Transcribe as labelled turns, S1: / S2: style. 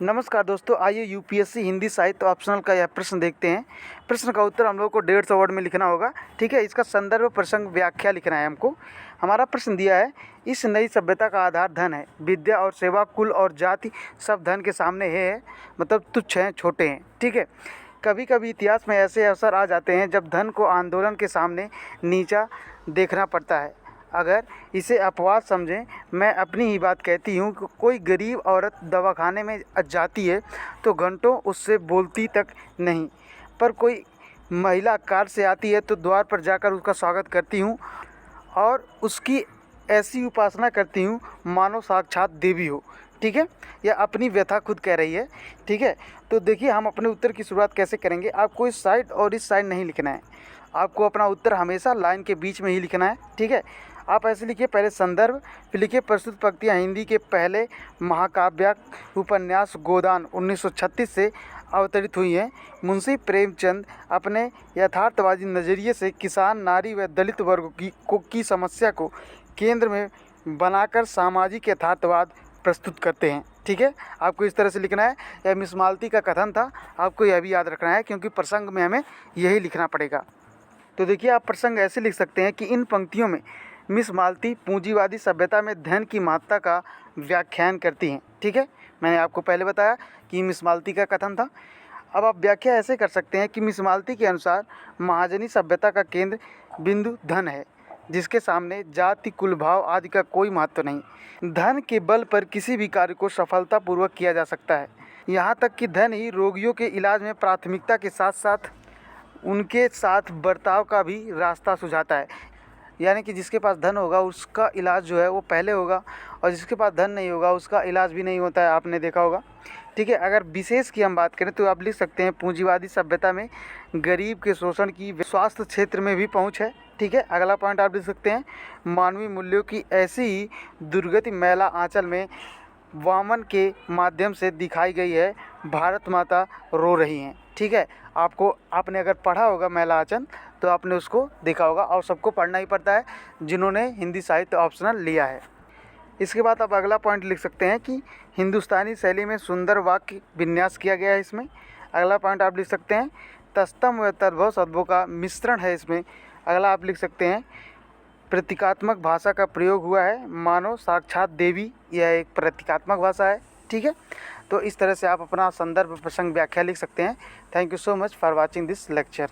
S1: नमस्कार दोस्तों, आइए यूपीएससी हिंदी साहित्य ऑप्शनल का यह प्रश्न देखते हैं। प्रश्न का उत्तर हम लोग को 150 वर्ड में लिखना होगा। ठीक है, इसका संदर्भ प्रसंग व्याख्या लिखना है हमको। हमारा प्रश्न दिया है, इस नई सभ्यता का आधार धन है। विद्या और सेवा, कुल और जाति सब धन के सामने है, मतलब तुच्छ हैं, छोटे हैं। ठीक है, कभी कभी इतिहास में ऐसे अवसर आ जाते हैं जब धन को आंदोलन के सामने नीचा देखना पड़ता है। अगर इसे अपवाद समझें, मैं अपनी ही बात कहती हूँ कि कोई गरीब औरत दवाखाने में जाती है तो घंटों उससे बोलती तक नहीं, पर कोई महिला कार से आती है तो द्वार पर जाकर उसका स्वागत करती हूँ और उसकी ऐसी उपासना करती हूँ मानो साक्षात देवी हो। ठीक है, यह अपनी व्यथा खुद कह रही है। ठीक है, तो देखिए हम अपने उत्तर की शुरुआत कैसे करेंगे। आपको इस साइड और इस साइड नहीं लिखना है, आपको अपना उत्तर हमेशा लाइन के बीच में ही लिखना है। ठीक है, आप ऐसे लिखिए, पहले संदर्भ, फिर लिखिए प्रस्तुत पंक्तियाँ हिंदी के पहले महाकाव्य उपन्यास गोदान 1936 से अवतरित हुई हैं। मुंशी प्रेमचंद अपने यथार्थवादी नज़रिए से किसान, नारी व दलित वर्ग की समस्या को केंद्र में बनाकर सामाजिक यथार्थवाद प्रस्तुत करते हैं। ठीक है, आपको इस तरह से लिखना है। यह मिस मालती का कथन था, आपको यह भी याद रखना है क्योंकि प्रसंग में हमें यही लिखना पड़ेगा। तो देखिए, आप प्रसंग ऐसे लिख सकते हैं कि इन पंक्तियों में मिस मालती पूंजीवादी सभ्यता में धन की महत्ता का व्याख्यान करती हैं। ठीक है, मैंने आपको पहले बताया कि मिस मालती का कथन था। अब आप व्याख्या ऐसे कर सकते हैं कि मिस मालती के अनुसार महाजनी सभ्यता का केंद्र बिंदु धन है, जिसके सामने जाति, कुल, भाव आदि का कोई महत्व नहीं। धन के बल पर किसी भी कार्य को सफलतापूर्वक किया जा सकता है। यहाँ तक कि धन ही रोगियों के इलाज में प्राथमिकता के साथ साथ उनके साथ बर्ताव का भी रास्ता सुझाता है। यानी कि जिसके पास धन होगा उसका इलाज जो है वो पहले होगा, और जिसके पास धन नहीं होगा उसका इलाज भी नहीं होता है, आपने देखा होगा। ठीक है, अगर विशेष की हम बात करें तो आप लिख सकते हैं पूंजीवादी सभ्यता में गरीब के शोषण की स्वास्थ्य क्षेत्र में भी पहुंच है। ठीक है, अगला पॉइंट आप लिख सकते हैं मानवीय मूल्यों की ऐसी ही दुर्गति मैला आंचल में वामन के माध्यम से दिखाई गई है। भारत माता रो रही हैं। ठीक है, आपने अगर पढ़ा होगा मैला आंचल तो आपने उसको देखा होगा, और सबको पढ़ना ही पड़ता है जिन्होंने हिंदी साहित्य ऑप्शनल लिया है। इसके बाद आप अगला पॉइंट लिख सकते हैं कि हिंदुस्तानी शैली में सुंदर वाक्य विन्यास किया गया है इसमें। अगला पॉइंट आप लिख सकते हैं तस्तम व तद्भव शब्दों का मिश्रण है इसमें। अगला आप लिख सकते हैं प्रतीकात्मक भाषा का प्रयोग हुआ है, मानो साक्षात देवी, यह एक प्रतीकात्मक भाषा है। ठीक है, तो इस तरह से आप अपना संदर्भ प्रसंग व्याख्या लिख सकते हैं। Thank you so much for watching this lecture.